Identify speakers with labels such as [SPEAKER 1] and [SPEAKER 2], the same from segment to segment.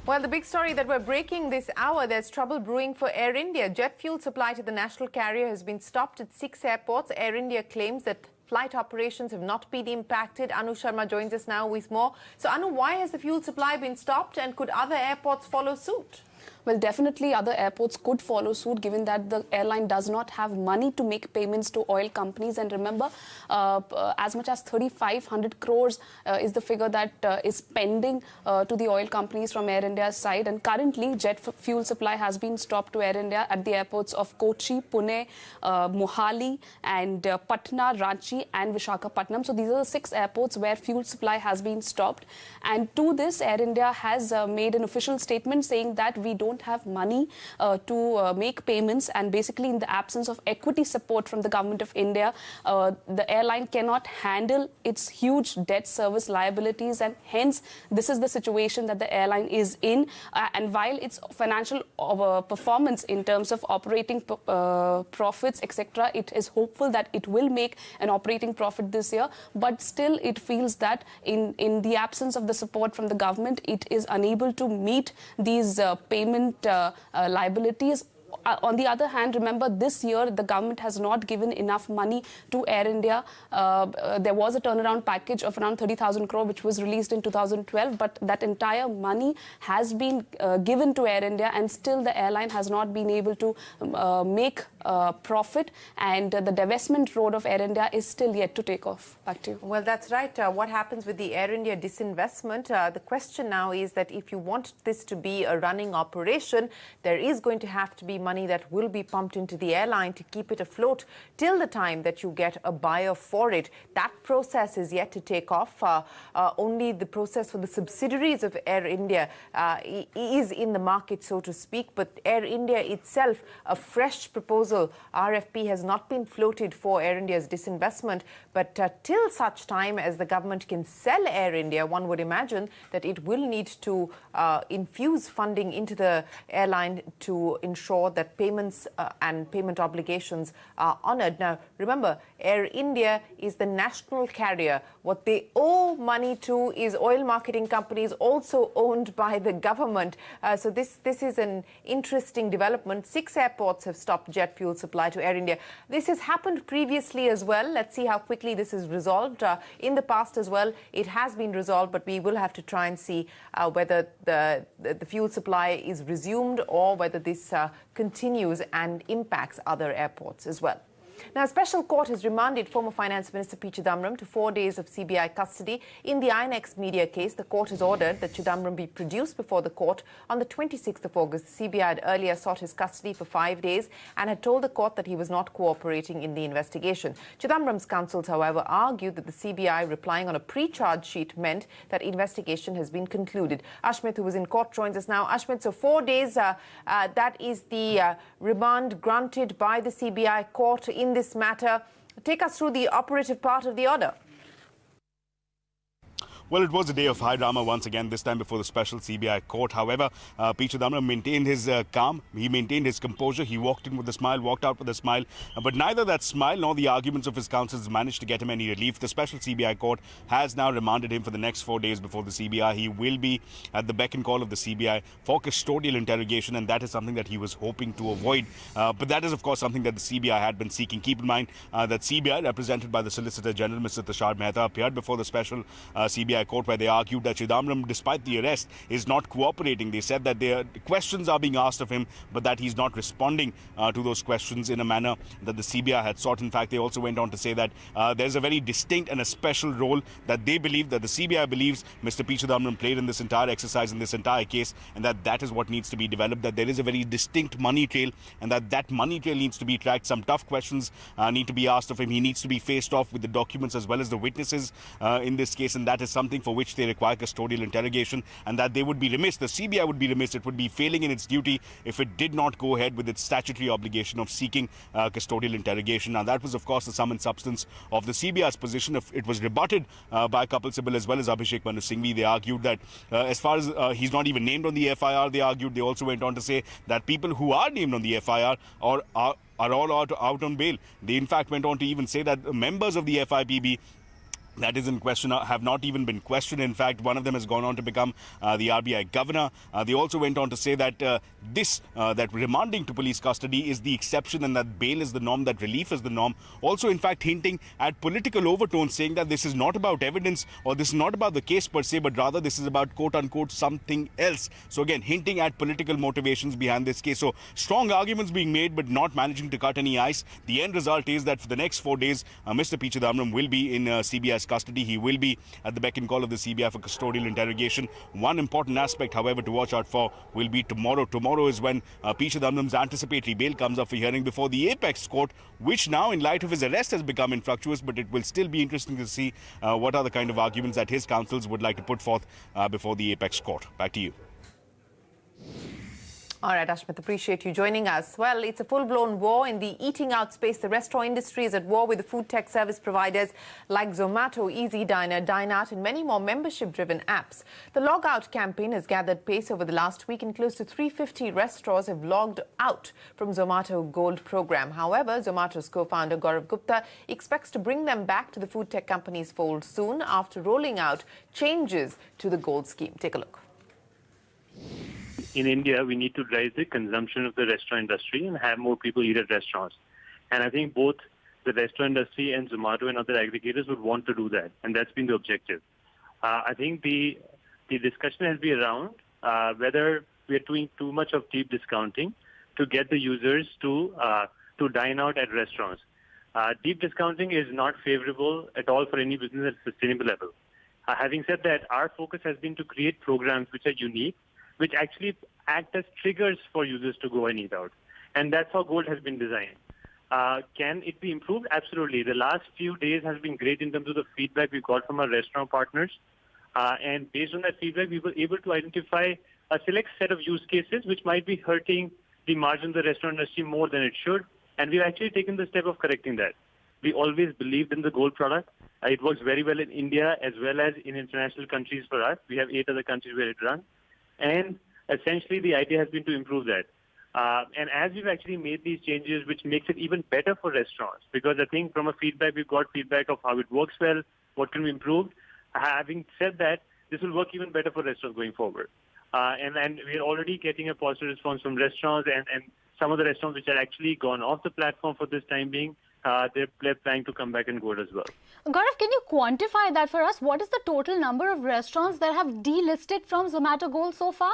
[SPEAKER 1] Well, the big story that we're breaking this hour, there's trouble brewing for Air India. Jet fuel supply to the national carrier has been stopped at 6 airports. Air India claims that flight operations have not been impacted. Anu Sharma joins us now with more. So, Anu, why has the fuel supply been stopped, and could other airports follow suit?
[SPEAKER 2] Well, definitely other airports could follow suit, given that the airline does not have money to make payments to oil companies. And remember, as much as 3,500 crores is the figure that is pending to the oil companies from Air India's side. And currently, jet fuel supply has been stopped to Air India at the airports of Kochi, Pune, Mohali, and Patna, Ranchi, and Visakhapatnam. So these are the 6 airports where fuel supply has been stopped. And to this, Air India has made an official statement saying that we don't have money to make payments, and basically in the absence of equity support from the government of India, the airline cannot handle its huge debt service liabilities, and hence this is the situation that the airline is in. And while its financial performance in terms of operating profits, etc., it is hopeful that it will make an operating profit this year, but still it feels that in the absence of the support from the government, it is unable to meet these payment liabilities. On the other hand, remember, this year the government has not given enough money to Air India. There was a turnaround package of around 30,000 crore which was released in 2012, but that entire money has been given to Air India, and still the airline has not been able to make profit, and the divestment road of Air India is still yet to take off. Back to you.
[SPEAKER 1] Well, that's right. What happens with the Air India disinvestment? The question now is that if you want this to be a running operation, there is going to have to be money that will be pumped into the airline to keep it afloat till the time that you get a buyer for it. That process is yet to take off. Only the process for the subsidiaries of Air India is in the market, so to speak. But Air India itself, a fresh proposal, RFP, has not been floated for Air India's disinvestment. But till such time as the government can sell Air India, one would imagine that it will need to infuse funding into the airline to ensure that payments and payment obligations are honoured. Now, remember, Air India is the national carrier. What they owe money to is oil marketing companies also owned by the government. So this is an interesting development. 6 airports have stopped jet fuel supply to Air India. This has happened previously as well. Let's see how quickly this is resolved. In the past as well, it has been resolved, but we will have to try and see whether the fuel supply is resumed or whether this continues and impacts other airports as well. Now, a special court has remanded former Finance Minister P Chidambaram to 4 days of CBI custody in the INX Media case. The court has ordered that Chidambaram be produced before the court on the 26th of August. CBI had earlier sought his custody for 5 days and had told the court that he was not cooperating in the investigation. Chidambaram's counsels, however, argued that the CBI replying on a pre-charge sheet meant that investigation has been concluded. Ashmit, who was in court, joins us now. Ashmit, so 4 days, that is the remand granted by the CBI court in this matter. Take us through the operative part of the order.
[SPEAKER 3] Well, it was a day of high drama once again, this time before the Special CBI Court. However, P Chidambaram maintained his calm. He maintained his composure. He walked in with a smile, walked out with a smile. But neither that smile nor the arguments of his counsels managed to get him any relief. The Special CBI Court has now remanded him for the next 4 days before the CBI. He will be at the beck and call of the CBI for custodial interrogation, and that is something that he was hoping to avoid. But that is, of course, something that the CBI had been seeking. Keep in mind that CBI, represented by the Solicitor General, Mr. Tushar Mehta, appeared before the Special CBI Court, where they argued that Chidambaram, despite the arrest, is not cooperating. They said that questions are being asked of him, but that he's not responding to those questions in a manner that the CBI had sought. In fact, they also went on to say that there's a very distinct and a special role that they believe, that the CBI believes Mr. P Chidambaram played in this entire exercise, in this entire case, and that is what needs to be developed, that there is a very distinct money trail, and that money trail needs to be tracked. Some tough questions need to be asked of him. He needs to be faced off with the documents as well as the witnesses in this case, and that is something for which they require custodial interrogation, and that they would be remiss, the CBI would be remiss, it would be failing in its duty if it did not go ahead with its statutory obligation of seeking custodial interrogation. Now, that was, of course, the sum and substance of the CBI's position. It was rebutted by Kapil Sibal as well as Abhishek Manu Singhvi. They argued that as far as he's not even named on the FIR, they argued, they also went on to say that people who are named on the FIR are all out on bail. They, in fact, went on to even say that members of the FIPB that is in question have not even been questioned. In fact, one of them has gone on to become the RBI governor. They also went on to say that that remanding to police custody is the exception and that bail is the norm, that relief is the norm. Also, in fact, hinting at political overtones, saying that this is not about evidence or this is not about the case per se, but rather this is about quote-unquote something else. So again, hinting at political motivations behind this case. So strong arguments being made, but not managing to cut any ice. The end result is that for the next 4 days, Mr. P Chidambaram will be in CBI's custody. He will be at the beck and call of the CBI for custodial interrogation. One important aspect, however, to watch out for will be tomorrow. Tomorrow is when P Chidambaram's anticipatory bail comes up for hearing before the Apex Court, which now, in light of his arrest, has become infructuous. But it will still be interesting to see what are the kind of arguments that his counsels would like to put forth before the Apex Court. Back to you.
[SPEAKER 1] All right, Ashmit, appreciate you joining us. Well, it's a full-blown war in the eating out space. The restaurant industry is at war with the food tech service providers like Zomato, Easy Diner, Dine Out, and many more membership-driven apps. The logout campaign has gathered pace over the last week, and close to 350 restaurants have logged out from Zomato Gold program. However, Zomato's co-founder Gaurav Gupta expects to bring them back to the food tech company's fold soon after rolling out changes to the Gold scheme. Take a look.
[SPEAKER 4] In India, we need to drive the consumption of the restaurant industry and have more people eat at restaurants. And I think both the restaurant industry and Zomato and other aggregators would want to do that. And that's been the objective. I think the discussion has been around whether we are doing too much of deep discounting to get the users to dine out at restaurants. Deep discounting is not favorable at all for any business at a sustainable level. Having said that, our focus has been to create programs which are unique, which actually act as triggers for users to go and eat out. And that's how Gold has been designed. Can it be improved? Absolutely. The last few days has been great in terms of the feedback we got from our restaurant partners. And based on that feedback, we were able to identify a select set of use cases which might be hurting the margin of the restaurant industry more than it should. And we've actually taken the step of correcting that. We always believed in the Gold product. It works very well in India as well as in international countries for us. We have 8 other countries where it runs. And essentially, the idea has been to improve that. And as we've actually made these changes, which makes it even better for restaurants, because I think from a feedback, we've got feedback of how it works well, what can be improved. Having said that, this will work even better for restaurants going forward. And we're already getting a positive response from restaurants, and some of the restaurants which are actually gone off the platform for this time being, they're planning to come back and go as well.
[SPEAKER 5] Gaurav, can you quantify that for us? What is the total number of restaurants that have delisted from Zomato Gold so far?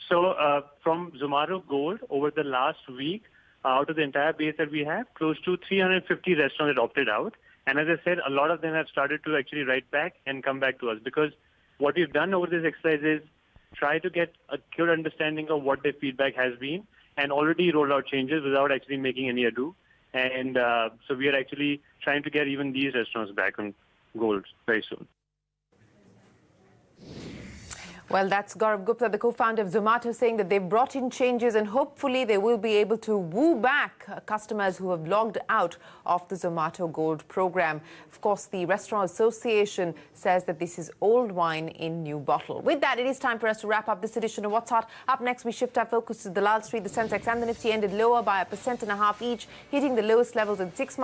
[SPEAKER 4] So from Zomato Gold, over the last week, out of the entire base that we have, close to 350 restaurants that opted out. And as I said, a lot of them have started to actually write back and come back to us, because what we've done over this exercise is try to get a clear understanding of what their feedback has been and already roll out changes without actually making any ado. And so we are actually trying to get even these restaurants back on Gold very soon.
[SPEAKER 1] Well, that's Gaurav Gupta, the co-founder of Zomato, saying that they've brought in changes and hopefully they will be able to woo back customers who have logged out of the Zomato Gold program. Of course, the Restaurant Association says that this is old wine in new bottle. With that, it is time for us to wrap up this edition of What's Hot. Up next, we shift our focus to Dalal Street. The Sensex and the Nifty ended lower by 1.5% each, hitting the lowest levels in 6 months.